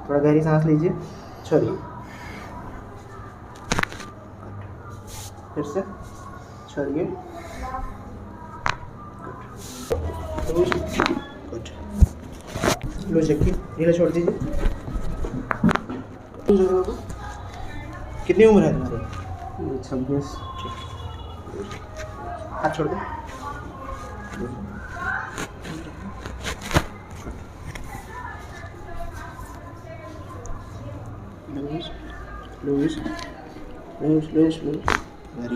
थोड़ा गहरी सांस लीजिए, छोड़िए, फिर से छोड़िए, लूज, गुड, लूज रखिए, ढीला छोड़ दीजिए, लूज रखो बाबू। कितनी उम्र है तुम्हारी? 26। ठीक, हाथ छोड़ दो, loose loose loose loose loose, very